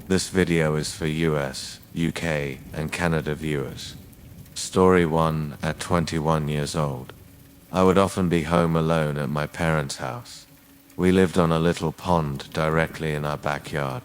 This video is for US, UK, and Canada viewers. Story 1. At 21 years old, I would often be home alone at my parents' house. We lived on a little pond directly in our backyard.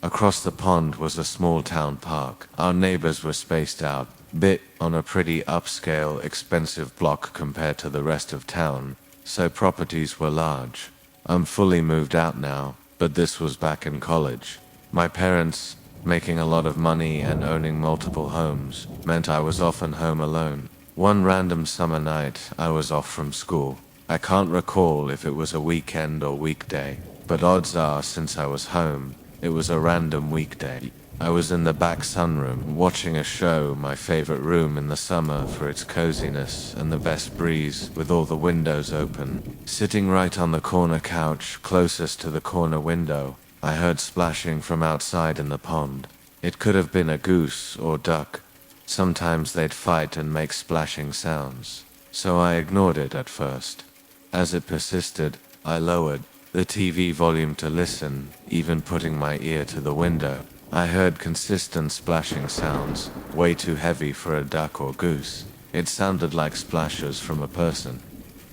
Across the pond was a small town park. Our neighbors were spaced out, bit on a pretty upscale, expensive block compared to the rest of town, so properties were large. I'm fully moved out now, but this was back in college. My parents, making a lot of money and owning multiple homes, meant I was often home alone. One random summer night, I was off from school. I can't recall if it was a weekend or weekday, but odds are, since I was home, it was a random weekday. I was in the back sunroom, watching a show, my favorite room in the summer for its coziness and the best breeze, with all the windows open. Sitting right on the corner couch, closest to the corner window, I heard splashing from outside in the pond. It could have been a goose or duck. Sometimes they'd fight and make splashing sounds, so I ignored it at first. As it persisted, I lowered the TV volume to listen, even putting my ear to the window. I heard consistent splashing sounds, way too heavy for a duck or goose. It sounded like splashes from a person.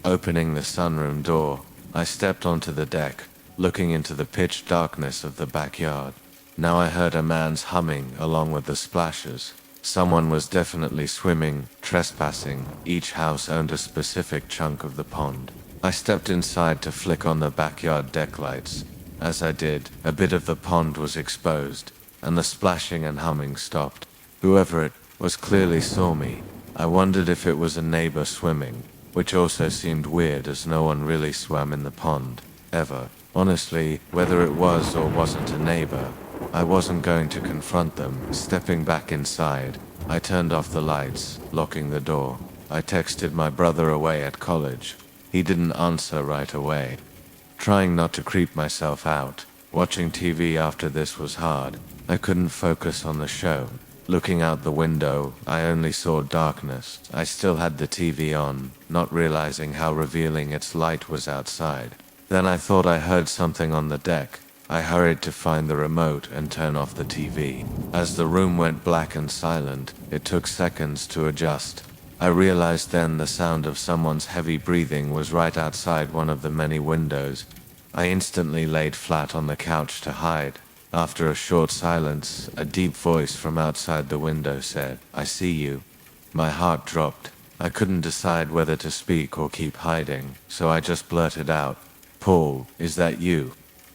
Opening the sunroom door, I stepped onto the deck, looking into the pitch darkness of the backyard. Now I heard a man's humming along with the splashes. Someone was definitely swimming, trespassing. Each house owned a specific chunk of the pond. I stepped inside to flick on the backyard deck lights. As I did, a bit of the pond was exposed, and the splashing and humming stopped. Whoever it was clearly saw me. I wondered if it was a neighbor swimming, which also seemed weird as no one really swam in the pond, ever. Honestly, whether it was or wasn't a neighbor, I wasn't going to confront them. Stepping back inside, I turned off the lights, locking the door. I texted my brother away at college. He didn't answer right away. Trying not to creep myself out, watching TV after this was hard. I couldn't focus on the show. Looking out the window, I only saw darkness. I still had the TV on, not realizing how revealing its light was outside. Then I thought I heard something on the deck. I hurried to find the remote and turn off the TV. As the room went black and silent, it took seconds to adjust. I realized then the sound of someone's heavy breathing was right outside one of the many windows. I instantly laid flat on the couch to hide. After a short silence, a deep voice from outside the window said, "I see you." My heart dropped. I couldn't decide whether to speak or keep hiding, so I just blurted out, "Paul, is that you?"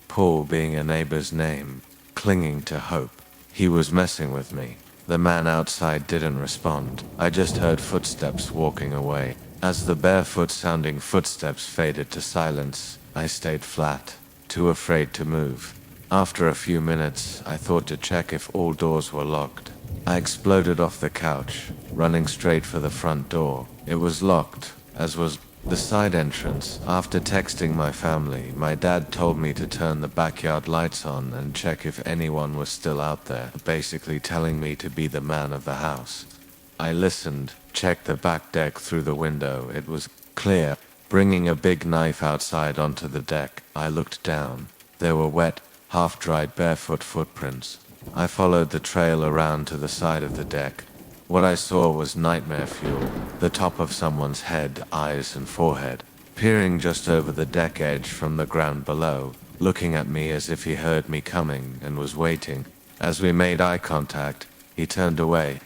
Paul being a neighbor's name, clinging to hope. He was messing with me. The man outside didn't respond. I just heard footsteps walking away. As the barefoot-sounding footsteps faded to silence, I stayed flat, too afraid to move. After a few minutes, I thought to check if all doors were locked. I exploded off the couch, running straight for the front door. It was locked, as was the side entrance. After texting my family, my dad told me to turn the backyard lights on and check if anyone was still out there, basically telling me to be the man of the house. I listened, checked the back deck through the window. It was clear. Bringing a big knife outside onto the deck, I looked down. There were wet, half-dried barefoot footprints. I followed the trail around to the side of the deck. What I saw was nightmare fuel, the top of someone's head, eyes and forehead, peering just over the deck edge from the ground below, looking at me as if he heard me coming and was waiting. As we made eye contact, he turned away.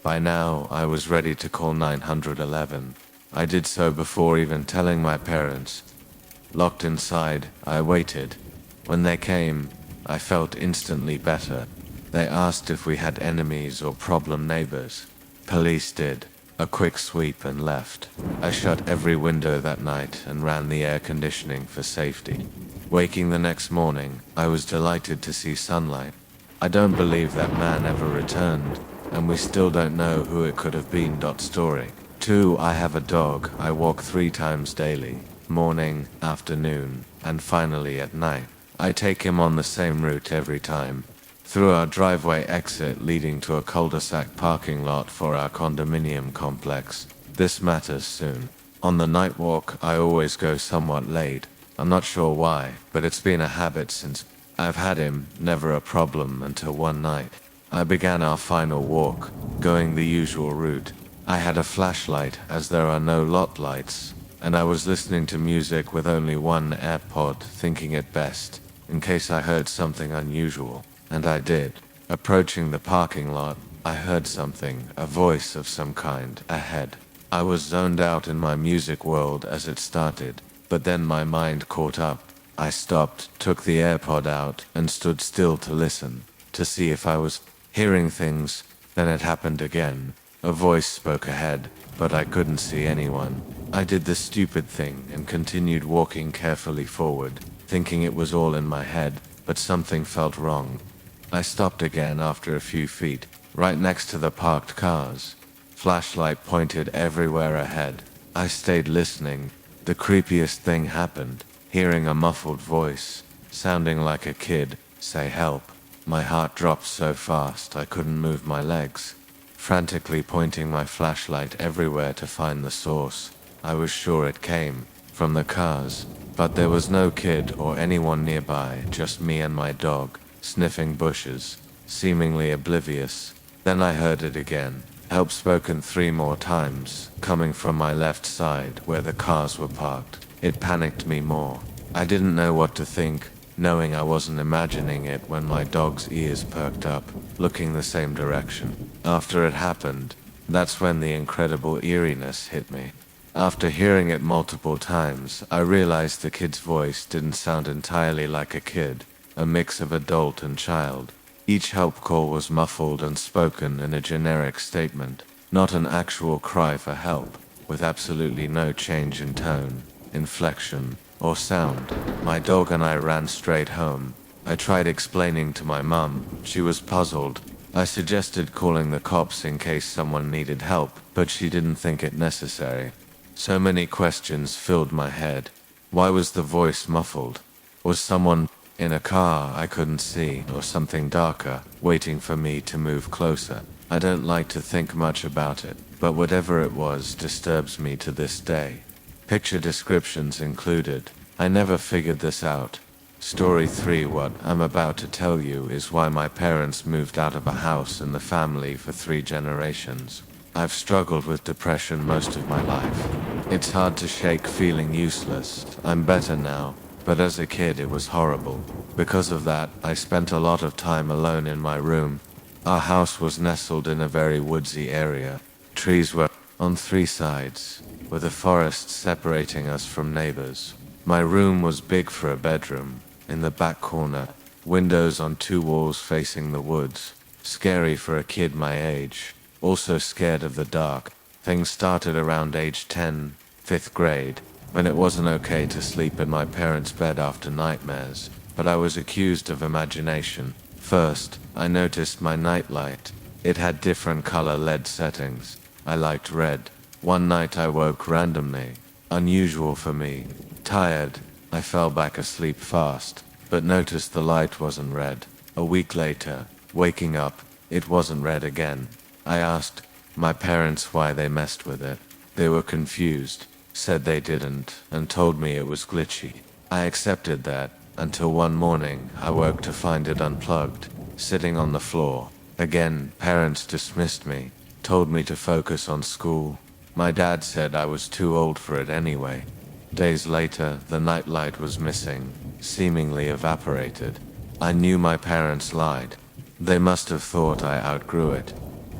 By now, I was ready to call 911. I did so before even telling my parents. Locked inside, I waited. When they came, I felt instantly better. They asked if we had enemies or problem neighbors. Police did. A quick sweep and left. I shut every window that night and ran the air conditioning for safety. Waking the next morning, I was delighted to see sunlight. I don't believe that man ever returned, and we still don't know who it could have been. Story 2. I have a dog. I walk 3 times daily, morning, afternoon, and finally at night. I take him on the same route every time, through our driveway exit leading to a cul-de-sac parking lot for our condominium complex. This matters soon. On the night walk, I always go somewhat late. I'm not sure why, but it's been a habit since I've had him, never a problem until one night. I began our final walk, going the usual route. I had a flashlight as there are no lot lights, and I was listening to music with only one AirPod, thinking it best, in case I heard something unusual. And I did. Approaching the parking lot, I heard something, a voice of some kind, ahead. I was zoned out in my music world as it started, but then my mind caught up. I stopped, took the AirPod out, and stood still to listen, to see if I was hearing things. Then it happened again. A voice spoke ahead, but I couldn't see anyone. I did the stupid thing and continued walking carefully forward, thinking it was all in my head, but something felt wrong. I stopped again after a few feet, right next to the parked cars. Flashlight pointed everywhere ahead. I stayed listening. The creepiest thing happened, hearing a muffled voice, sounding like a kid, say help. My heart dropped so fast I couldn't move my legs. Frantically pointing my flashlight everywhere to find the source, I was sure it came from the cars, but there was no kid or anyone nearby, just me and my dog, sniffing bushes, seemingly oblivious. Then I heard it again, help spoken 3 more times, coming from my left side where the cars were parked. It panicked me more. I didn't know what to think, knowing I wasn't imagining it when my dog's ears perked up, looking the same direction. After it happened, that's when the incredible eeriness hit me. After hearing it multiple times, I realized the kid's voice didn't sound entirely like a kid, a mix of adult and child. Each help call was muffled and spoken in a generic statement, not an actual cry for help, with absolutely no change in tone, inflection, or sound. My dog and I ran straight home. I tried explaining to my mum. She was puzzled. I suggested calling the cops in case someone needed help, but she didn't think it necessary. So many questions filled my head. Why was the voice muffled? Was someone in a car I couldn't see, or something darker, waiting for me to move closer? I don't like to think much about it, but whatever it was disturbs me to this day. Picture descriptions included. I never figured this out. Story 3. What I'm about to tell you is why my parents moved out of a house in the family for 3 generations. I've struggled with depression most of my life. It's hard to shake feeling useless. I'm better now, but as a kid it was horrible. Because of that, I spent a lot of time alone in my room. Our house was nestled in a very woodsy area. Trees were on 3 sides, with a forest separating us from neighbors. My room was big for a bedroom, in the back corner, windows on 2 walls facing the woods. Scary for a kid my age, also scared of the dark. Things started around age 10, 5th grade, when it wasn't okay to sleep in my parents' bed after nightmares, but I was accused of imagination. First, I noticed my nightlight. It had different color LED settings. I liked red. One night I woke randomly, unusual for me. Tired, I fell back asleep fast, but noticed the light wasn't red. A week later, waking up, it wasn't red again. I asked my parents why they messed with it. They were confused, said they didn't, and told me it was glitchy. I accepted that, until one morning I woke to find it unplugged, sitting on the floor. Again, parents dismissed me, told me to focus on school. My dad said I was too old for it anyway. Days later, the nightlight was missing, seemingly evaporated. I knew my parents lied. They must have thought I outgrew it.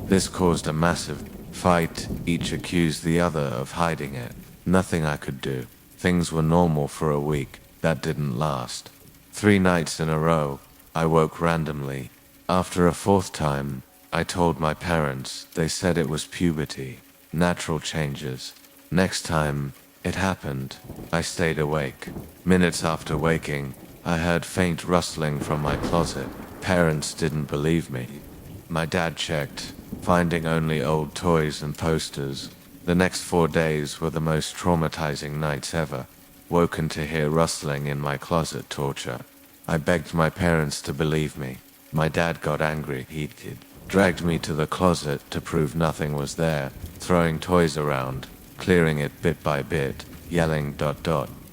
This caused a massive fight. Each accused the other of hiding it. Nothing I could do. Things were normal for a week. That didn't last. 3 nights in a row, I woke randomly. After a 4th time, I told my parents. They said it was puberty, natural changes. Next time it happened, I stayed awake. Minutes after waking, I heard faint rustling from my closet. Parents didn't believe me. My dad checked, finding only old toys and posters. The next 4 days were the most traumatizing nights ever. Woken to hear rustling in my closet. Torture. I begged my parents to believe me. My dad got angry. He dragged me to the closet to prove nothing was there, throwing toys around, clearing it bit by bit, yelling ...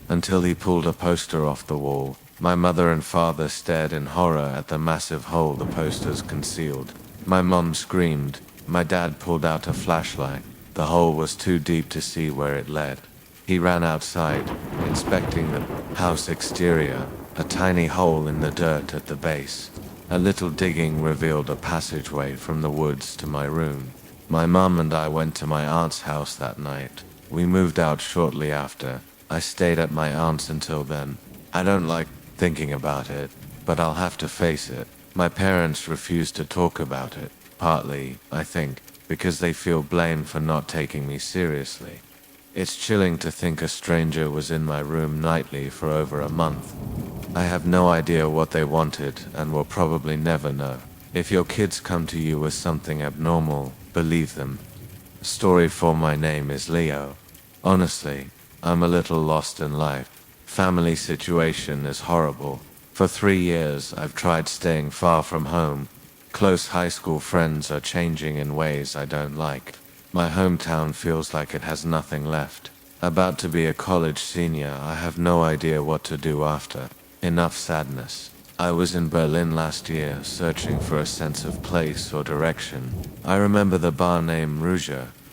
until he pulled a poster off the wall. My mother and father stared in horror at the massive hole the posters concealed. My mom screamed. My dad pulled out a flashlight. The hole was too deep to see where it led. He ran outside, inspecting the house exterior, a tiny hole in the dirt at the base. A little digging revealed a passageway from the woods to my room. My mom and I went to my aunt's house that night. We moved out shortly after. I stayed at my aunt's until then. I don't like thinking about it, but I'll have to face it. My parents refused to talk about it, partly, I think, because they feel blamed for not taking me seriously. It's chilling to think a stranger was in my room nightly for over a month. I have no idea what they wanted and will probably never know. If your kids come to you with something abnormal, believe them. Story 4. My name is Leo. Honestly, I'm a little lost in life. Family situation is horrible. For 3 years, I've tried staying far from home. Close high school friends are changing in ways I don't like. My hometown feels like it has nothing left. About to be a college senior, I have no idea what to do after. Enough sadness. I was in Berlin last year, searching for a sense of place or direction. I remember the bar named Rouge.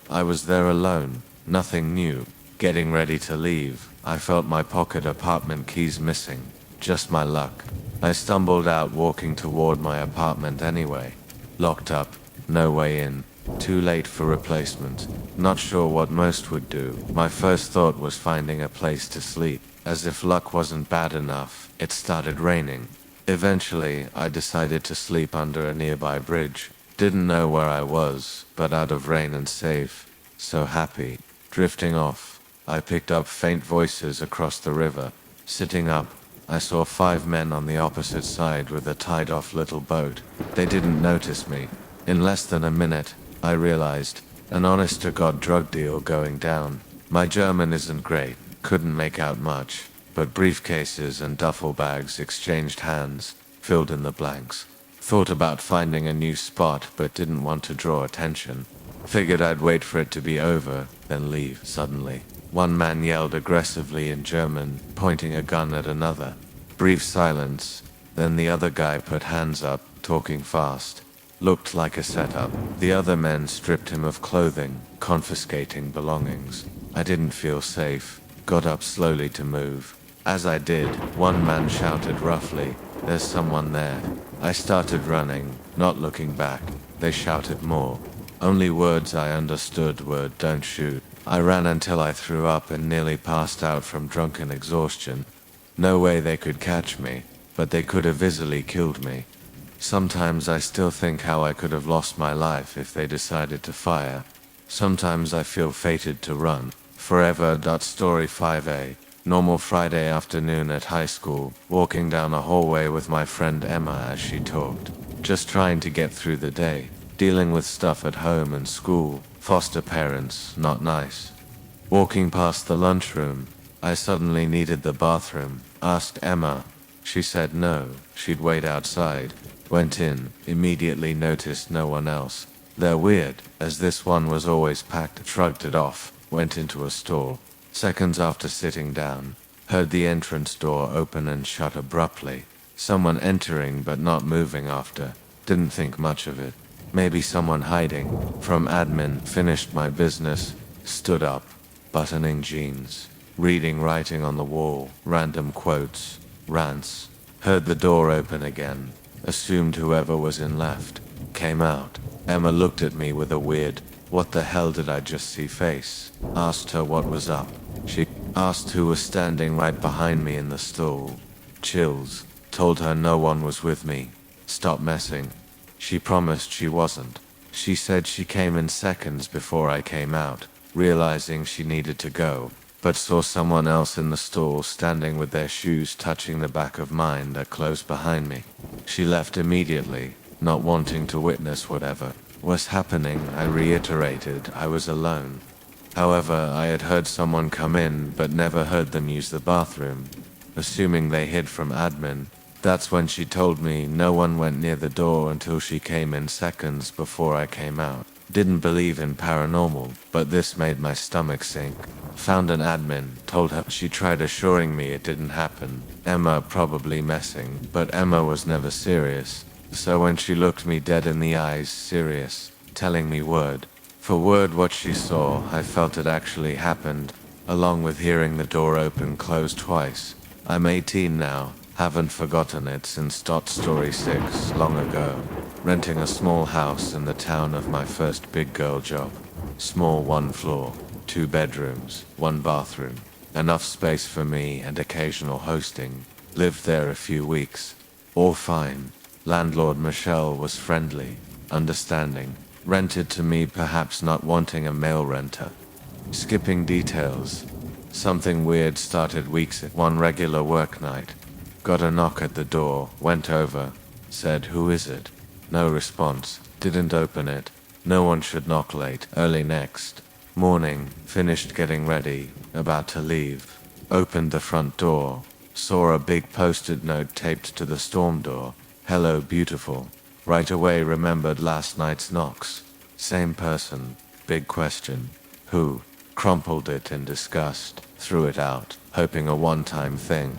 I was there alone, nothing new. Getting ready to leave, I felt my pocket apartment keys missing. Just my luck. I stumbled out walking toward my apartment anyway. Locked up, no way in. Too late for replacement. Not sure what most would do. My first thought was finding a place to sleep. As if luck wasn't bad enough, it started raining. Eventually, I decided to sleep under a nearby bridge. Didn't know where I was, but out of rain and safe. So happy. Drifting off, I picked up faint voices across the river. Sitting up, I saw 5 men on the opposite side with a tied-off little boat. They didn't notice me. In less than a minute, I realized, an honest-to-God drug deal going down. My German isn't great, couldn't make out much, but briefcases and duffel bags exchanged hands, filled in the blanks. Thought about finding a new spot, but didn't want to draw attention. Figured I'd wait for it to be over, then leave. Suddenly, one man yelled aggressively in German, pointing a gun at another. Brief silence, then the other guy put hands up, talking fast. Looked like a setup. The other men stripped him of clothing, confiscating belongings. I didn't feel safe. Got up slowly to move. As I did, one man shouted roughly, "There's someone there." I started running, not looking back. They shouted more. Only words I understood were, "Don't shoot." I ran until I threw up and nearly passed out from drunken exhaustion. No way they could catch me, but they could have easily killed me. Sometimes I still think how I could have lost my life if they decided to fire. Sometimes I feel fated to run. Forever. Story 5A. Normal Friday afternoon at high school, walking down a hallway with my friend Emma as she talked. Just trying to get through the day. Dealing with stuff at home and school. Foster parents, not nice. Walking past the lunchroom, I suddenly needed the bathroom. Asked Emma. She said no, she'd wait outside. Went in, immediately noticed no one else. They're weird, as this one was always packed. Shrugged it off, went into a store. Seconds after sitting down, heard the entrance door open and shut abruptly. Someone entering but not moving after. Didn't think much of it. Maybe someone hiding. From admin, finished my business, stood up, buttoning jeans, reading writing on the wall, random quotes, rants. Heard the door open again. Assumed whoever was in left. Came out. Emma looked at me with a weird, "What the hell did I just see?" face. Asked her what was up. She asked who was standing right behind me in the stall. Chills. Told her no one was with me. Stop messing. She promised she wasn't. She said she came in seconds before I came out, realizing she needed to go, but saw someone else in the stall standing with their shoes touching the back of mine that closed behind me. She left immediately, not wanting to witness whatever was happening. I reiterated I was alone. However, I had heard someone come in but never heard them use the bathroom. Assuming they hid from admin, that's when she told me no one went near the door until she came in seconds before I came out. Didn't believe in paranormal, but this made my stomach sink. Found an admin, told her. She tried assuring me it didn't happen. Emma probably messing, but Emma was never serious. So when she looked me dead in the eyes, serious, telling me word for word what she saw, I felt it actually happened, along with hearing the door open close twice. I'm 18 now, haven't forgotten it since Story 6, long ago. Renting a small house in the town of my first big girl job. Small 1 floor, 2 bedrooms, 1 bathroom. Enough space for me and occasional hosting. Lived there a few weeks. All fine. Landlord Michelle was friendly, understanding. Rented to me, perhaps not wanting a male renter. Skipping details. Something weird started weeks at one regular work night. Got a knock at the door, went over, said, "Who is it?" No response, didn't open it. No one should knock late. Early next morning, finished getting ready, about to leave. Opened the front door, saw a big post-it note taped to the storm door. "Hello, beautiful." Right away remembered last night's knocks. Same person. Big question. Who? Crumpled it in disgust, threw it out, hoping a one-time thing.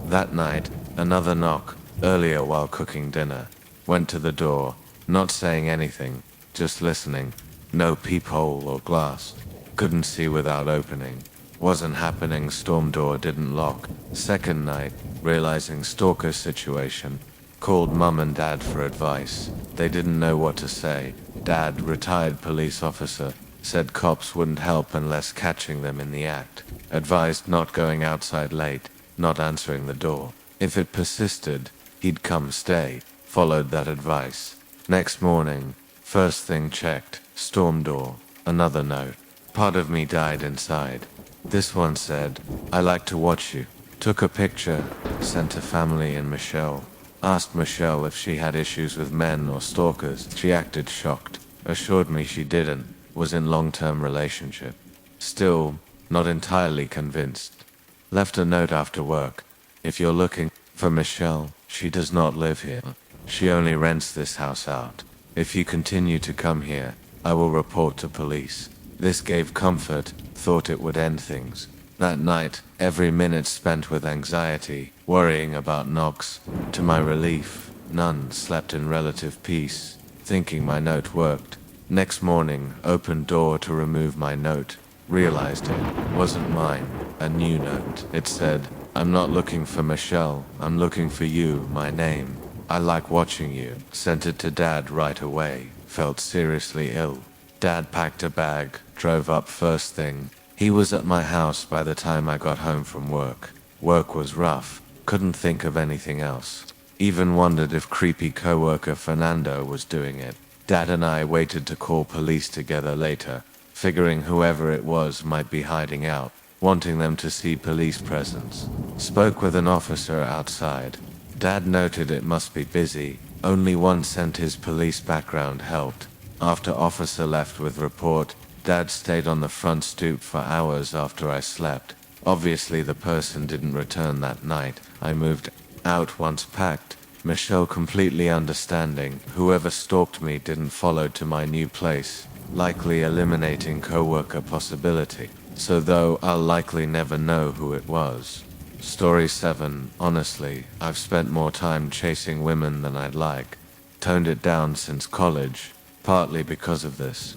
That night, another knock, earlier while cooking dinner. Went to the door, not saying anything, just listening. No peephole or glass. Couldn't see without opening. Wasn't happening, storm door didn't lock. Second night, realizing stalker situation. Called mum and dad for advice. They didn't know what to say. Dad, retired police officer, said cops wouldn't help unless catching them in the act. Advised not going outside late, not answering the door. If it persisted, he'd come stay. Followed that advice. Next morning, first thing checked, storm door, another note. Part of me died inside. This one said, "I like to watch you." Took a picture, sent to family and Michelle. Asked Michelle if she had issues with men or stalkers. She acted shocked. Assured me she didn't, was in long-term relationship. Still, not entirely convinced. Left a note after work. "If you're looking for Michelle, she does not live here. She only rents this house out. If you continue to come here, I will report to police." This gave comfort, thought it would end things. That night, every minute spent with anxiety, worrying about knocks. To my relief, none. Slept in relative peace, thinking my note worked. Next morning, opened door to remove my note. Realized it wasn't mine. A new note. It said, "I'm not looking for Michelle, I'm looking for you, my name. I like watching you." Sent it to Dad right away. Felt seriously ill. Dad packed a bag, drove up first thing. He was at my house by the time I got home from work. Work was rough. Couldn't think of anything else. Even wondered if creepy coworker Fernando was doing it. Dad and I waited to call police together later, figuring whoever it was might be hiding out, wanting them to see police presence. Spoke with an officer outside. Dad noted it must be busy. Only one sent his police background helped. After officer left with report, Dad stayed on the front stoop for hours after I slept. Obviously the person didn't return that night. I moved out once packed. Michelle completely understanding. Whoever stalked me didn't follow to my new place, likely eliminating coworker possibility. So though I'll likely never know who it was. Story 7. Honestly, I've spent more time chasing women than I'd like. Toned it down since college, partly because of this.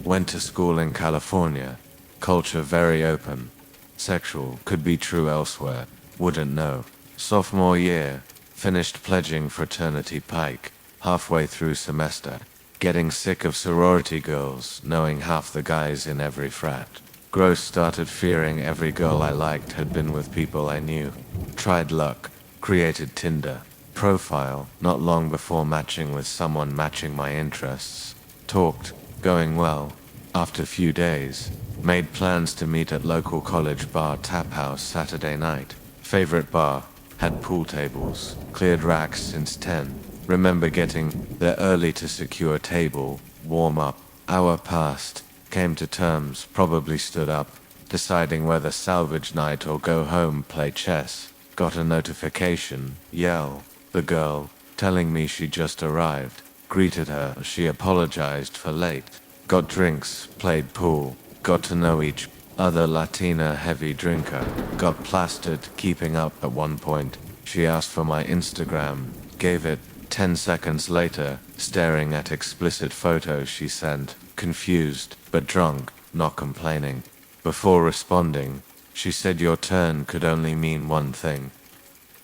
Went to school in California. Culture very open. Sexual, could be true elsewhere. Wouldn't know. Sophomore year, finished pledging fraternity Pike. Halfway through semester. Getting sick of sorority girls, knowing half the guys in every frat. Gross, started fearing every girl I liked had been with people I knew. Tried luck. Created Tinder profile, not long before matching with someone matching my interests. Talked, going well. After few days, made plans to meet at local college bar Tap House Saturday night. Favorite bar, had pool tables, cleared racks since 10. Remember getting there early to secure table, warm up. Hour passed, came to terms, probably stood up, deciding whether salvage night or go home play chess. Got a notification, yell, the girl, telling me she just arrived. Greeted her, she apologized for late. Got drinks, played pool, got to know each Other Latina heavy drinker. Got plastered keeping up at one point. She asked for my Instagram. Gave it. 10 seconds later, staring at explicit photos she sent. Confused, but drunk, not complaining. Before responding, she said your turn could only mean one thing.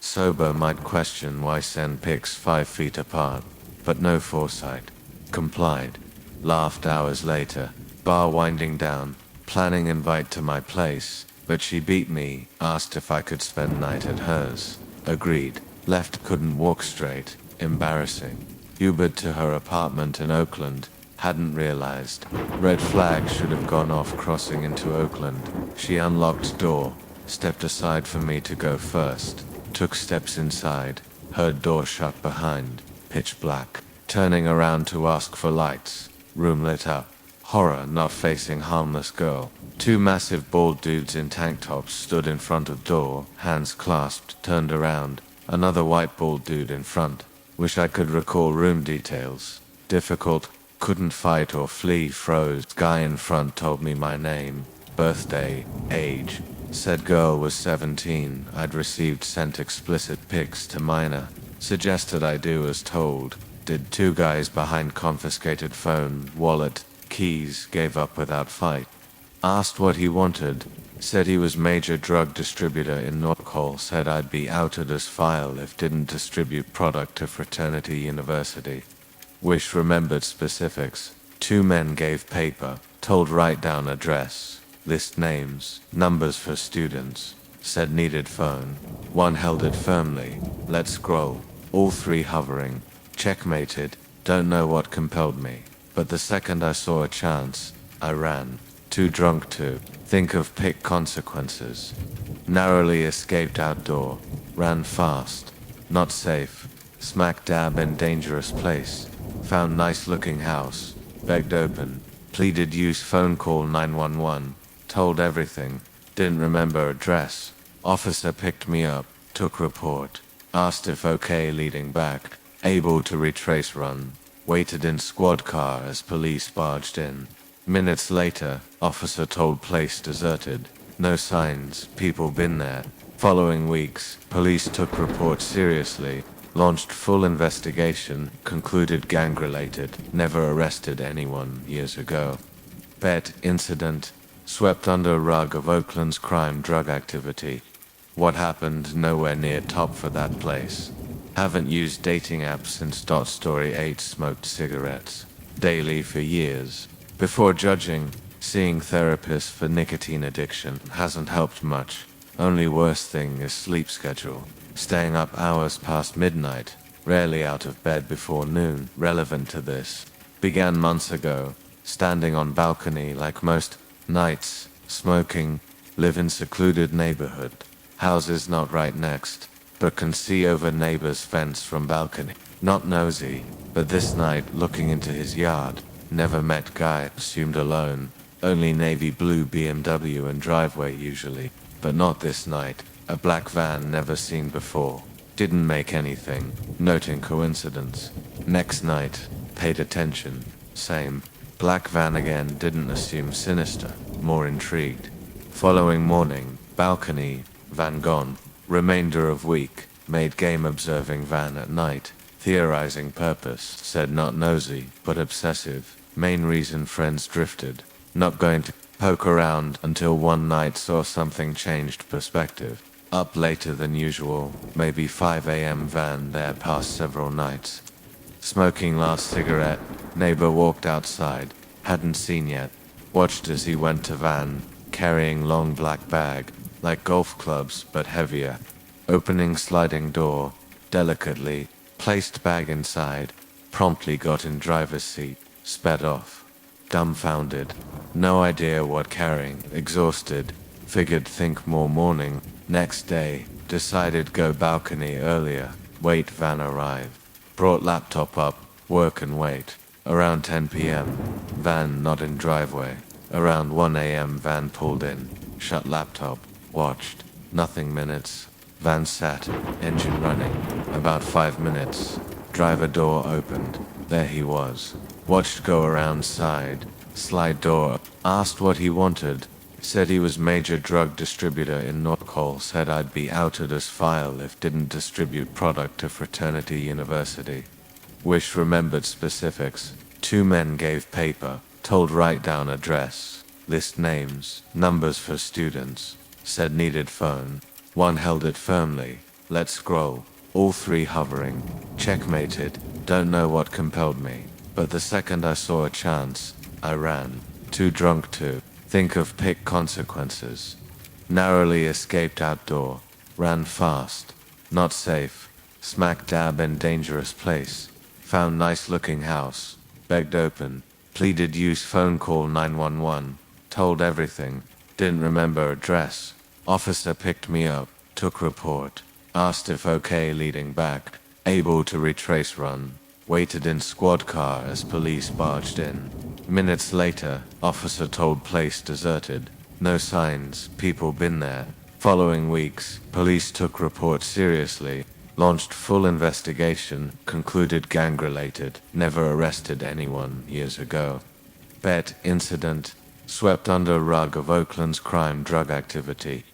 Sober might question why send pics 5 feet apart, but no foresight. Complied. Laughed hours later. Bar winding down, planning invite to my place, but she beat me, asked if I could spend night at hers. Agreed. Left, couldn't walk straight. Embarrassing. Ubered to her apartment in Oakland. Hadn't realized. Red flag should have gone off crossing into Oakland. She unlocked door, stepped aside for me to go first. Took steps inside, heard door shut behind. Pitch black. Turning around to ask for lights. Room lit up. Horror, not facing harmless girl. 2 massive bald dudes in tank tops stood in front of door, hands clasped, turned around. Another white bald dude in front. Wish I could recall room details. Difficult. Couldn't fight or flee, froze. Guy in front told me my name, birthday, age. Said girl was 17. I'd received sent explicit pics to minor. Suggested I do as told. Did. 2 guys behind confiscated phone, wallet, keys. Gave up without fight. Asked what he wanted. Said he was major drug distributor in Norcol. Said I'd be outed as file if didn't distribute product to fraternity university. Wish remembered specifics. 2 men gave paper. Told write down address. List names. Numbers for students. Said needed phone. 1 held it firmly. Let scroll. All 3 hovering. Checkmated. Don't know what compelled me. But the second I saw a chance, I ran. Too drunk to think of pick consequences. Narrowly escaped outdoor. Ran fast. Not safe. Smack dab in dangerous place. Found nice looking house. Begged open. Pleaded use phone call 911. Told everything. Didn't remember address. Officer picked me up. Took report. Asked if okay leading back. Able to retrace run. Waited in squad car as police barged in. Minutes later, officer told place deserted. No signs, people been there. Following weeks, police took report seriously. Launched full investigation, concluded gang-related, never arrested anyone years ago. Bet incident, swept under rug of Oakland's crime drug activity. What happened nowhere near top for that place. Haven't used dating apps since Story 8 smoked cigarettes. Daily for years. Before judging, seeing therapists for nicotine addiction hasn't helped much. Only worst thing is sleep schedule. Staying up hours past midnight, rarely out of bed before noon. Relevant to this. Began months ago, standing on balcony like most nights, smoking, live in secluded neighborhood. Houses not right next, but can see over neighbor's fence from balcony. Not nosy, but this night looking into his yard. Never met guy, assumed alone. Only navy blue BMW and driveway usually. But not this night. A black van never seen before. Didn't make anything. Noting coincidence. Next night. Paid attention. Same. Black van again. Didn't assume sinister. More intrigued. Following morning. Balcony. Van gone. Remainder of week. Made game observing van at night. Theorizing purpose. Said not nosy, but obsessive. Main reason friends drifted. Not going to poke around until one night saw something changed perspective. Up later than usual, maybe 5 a.m. van there past several nights. Smoking last cigarette, neighbor walked outside, hadn't seen yet. Watched as he went to van, carrying long black bag, like golf clubs but heavier. Opening sliding door, delicately, placed bag inside, promptly got in driver's seat, sped off. Dumbfounded. No idea what carrying, exhausted. Figured think more morning. Next day, decided go balcony earlier. Wait van arrive. Brought laptop up, work and wait. Around 10 p.m. Van not in driveway. Around 1 a.m. van pulled in. Shut laptop. Watched. Nothing minutes. Van sat. Engine running. About 5 minutes. Driver door opened. There he was. Watched go around side. Slide door. Asked what he wanted. Said he was major drug distributor in North Cole. Said I'd be outed as file if didn't distribute product to fraternity university. Wish remembered specifics. 2 men gave paper, told write down address, list names, numbers for students. Said needed phone. 1 held it firmly, let scroll. All 3 hovering. Checkmated. Don't know what compelled me. But the second I saw a chance, I ran. Too drunk to think of pick consequences. Narrowly escaped outdoor. Ran fast. Not safe. Smack dab in dangerous place. Found nice looking house. Begged open. Pleaded use phone call 911. Told everything. Didn't remember address. Officer picked me up. Took report. Asked if okay leading back. Able to retrace run. Waited in squad car as police barged in. Minutes later, officer told place deserted. No signs, people been there. Following weeks, police took report seriously. Launched full investigation, concluded gang-related. Never arrested anyone years ago. Bet incident. Swept under rug of Oakland's crime drug activity.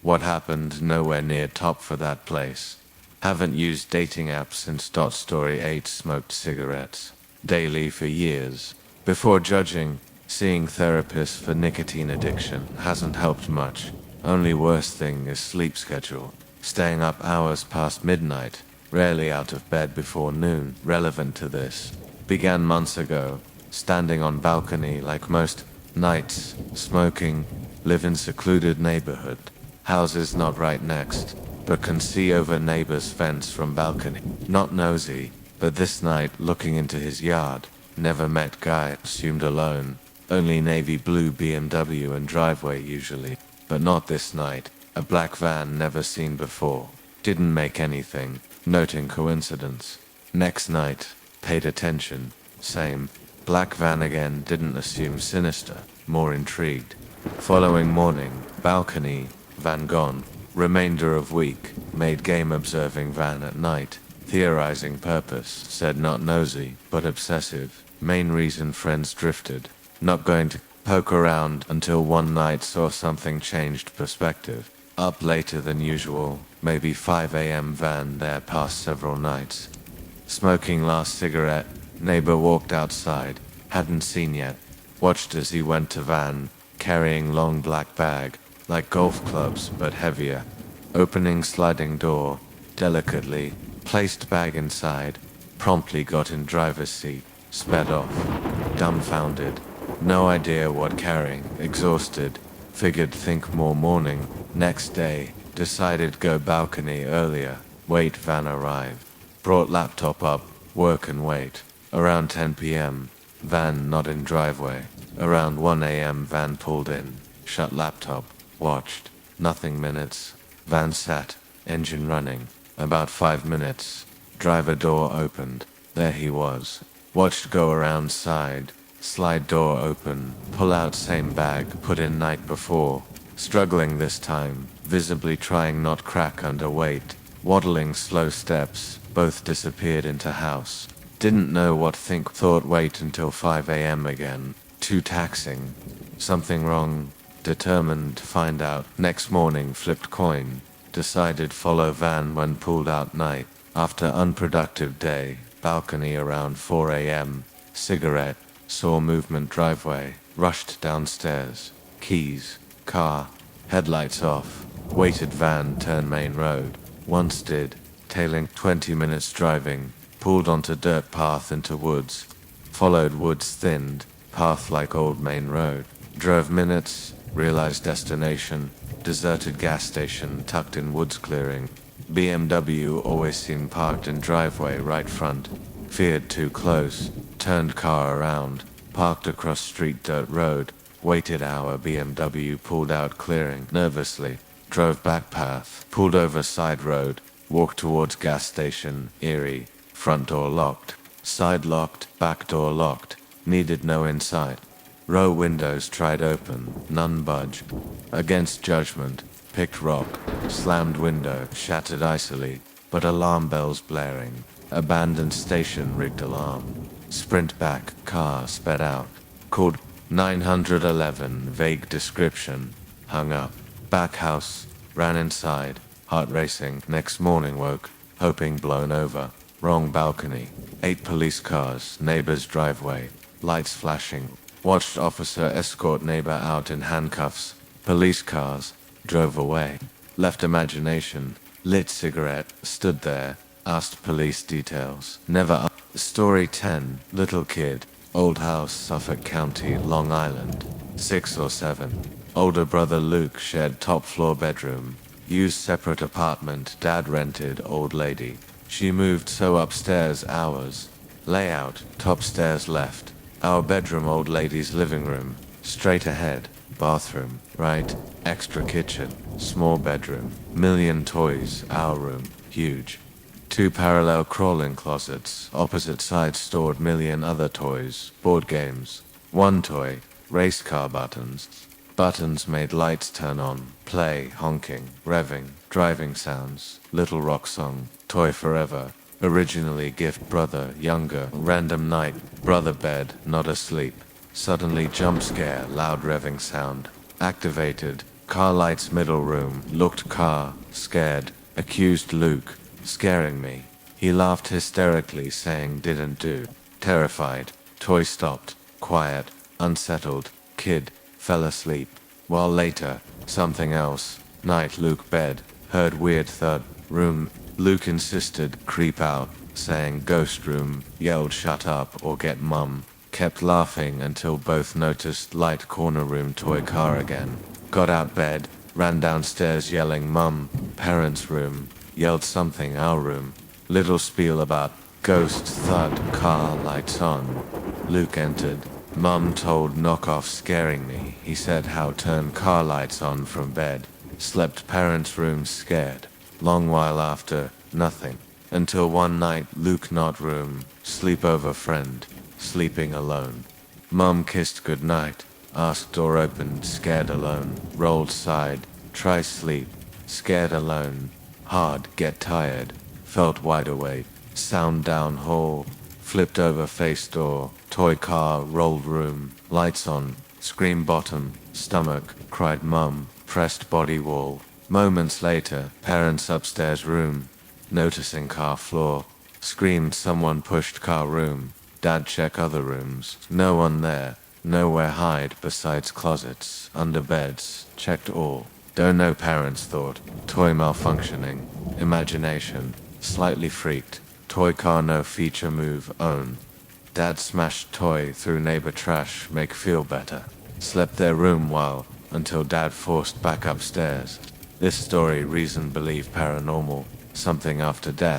What happened nowhere near top for that place. Haven't used dating apps since Story 8 smoked cigarettes. Daily for years. Before judging, seeing therapists for nicotine addiction hasn't helped much. Only worst thing is sleep schedule. Staying up hours past midnight, rarely out of bed before noon. Relevant to this. Began months ago, standing on balcony like most nights, smoking, live in secluded neighborhood. Houses not right next, but can see over neighbor's fence from balcony. Not nosy, but this night looking into his yard. Never met guy, assumed alone. Only navy blue BMW and driveway usually. But not this night. A black van never seen before. Didn't make anything. Noting coincidence. Next night. Paid attention. Same. Black van again. Didn't assume sinister. More intrigued. Following morning. Balcony. Van gone. Remainder of week. Made game observing van at night. Theorizing purpose. Said not nosy, but obsessive. Main reason friends drifted. Not going to poke around until one night saw something changed perspective. Up later than usual. Maybe 5 a.m. van there past several nights. Smoking last cigarette. Neighbor walked outside. Hadn't seen yet. Watched as he went to van. Carrying long black bag. Like golf clubs, but heavier. Opening sliding door. Delicately. Placed bag inside. Promptly got in driver's seat. Sped off. Dumbfounded. No idea what carrying. Exhausted. Figured think more morning. Next day. Decided go balcony earlier. Wait van arrive. Brought laptop up. Work and wait. Around 10 p.m. Van not in driveway. Around 1 a.m. van pulled in. Shut laptop. Watched. Nothing minutes. Van sat. Engine running. About 5 minutes. Driver door opened. There he was. Watched go around side. Slide door open. Pull out same bag put in night before. Struggling this time. Visibly trying not crack under weight. Waddling slow steps. Both disappeared into house. Didn't know what think. Thought wait until 5 a.m. again. Too taxing. Something wrong. Determined to find out. Next morning flipped coin. Decided follow van when pulled out night. After unproductive day. Balcony around 4 a.m. Cigarette. Saw movement driveway. Rushed downstairs. Keys. Car. Headlights off. Waited van turn main road. Once did. Tailing 20 minutes driving. Pulled onto dirt path into woods. Followed woods thinned. Path like old main road. Drove minutes. Realized destination. Deserted gas station tucked in woods clearing. BMW always seen parked in driveway right front. Feared too close. Turned car around. Parked across street dirt road. Waited hour BMW pulled out clearing. Nervously. Drove back path. Pulled over side road. Walked towards gas station. Eerie. Front door locked. Side locked. Back door locked. Needed no insight. Row windows tried open, none budge. Against judgment, picked rock, slammed window, shattered icily, but alarm bells blaring. Abandoned station rigged alarm. Sprint back, car sped out. Called 911. Vague description. Hung up. Back house. Ran inside. Heart racing. Next morning woke. Hoping blown over. Wrong balcony. 8 police cars. Neighbor's driveway. Lights flashing. Watched officer escort neighbor out in handcuffs. Police cars. Drove away. Left imagination. Lit cigarette. Stood there. Asked police details. Never. Story 10. Little kid. Old house, Suffolk County, Long Island. 6 or 7. Older brother Luke shared top floor bedroom. Used separate apartment. Dad rented. Old lady. She moved so upstairs hours. Layout. Top stairs left. Our bedroom. Old lady's living room. Straight ahead. Bathroom. Right. Extra kitchen. Small bedroom. Million toys. Our room. Huge. 2 parallel crawling closets, opposite sides stored million other toys, board games. 1 toy, race car buttons. Buttons made lights turn on, play, honking, revving, driving sounds, Little Rock song, toy forever. Originally gift brother, younger, random night, brother bed, not asleep. Suddenly jump scare, loud revving sound. Activated, car lights middle room, looked car, scared, accused Luke. Scaring me. He laughed hysterically, saying didn't do. Terrified. Toy stopped. Quiet. Unsettled. Kid. Fell asleep. While later, something else. Night. Luke bed. Heard weird thud. Room. Luke insisted. Creep out. Saying ghost room. Yelled shut up or get mum. Kept laughing until both noticed light corner room toy car again. Got out bed. Ran downstairs yelling mum. Parents room. Yelled something our room. Little spiel about ghost thud car lights on. Luke entered. Mum told knock off scaring me. He said how turn car lights on from bed. Slept parents' room scared. Long while after, nothing. Until one night Luke not room. Sleepover friend. Sleeping alone. Mum kissed goodnight. Asked door opened scared alone. Rolled side. Try sleep. Scared alone. Hard, get tired, felt wide awake, sound down hall, flipped over face door, toy car, rolled room, lights on, scream bottom, stomach, cried mum, pressed body wall. Moments later, parents upstairs room, noticing car floor, screamed someone pushed car room, dad check other rooms, no one there, nowhere hide besides closets, under beds, checked all. Don't know parents thought, toy malfunctioning, imagination, slightly freaked, toy car no feature move own. Dad smashed toy through neighbor trash make feel better. Slept their room while, until dad forced back upstairs. This story reason believe paranormal, something after death.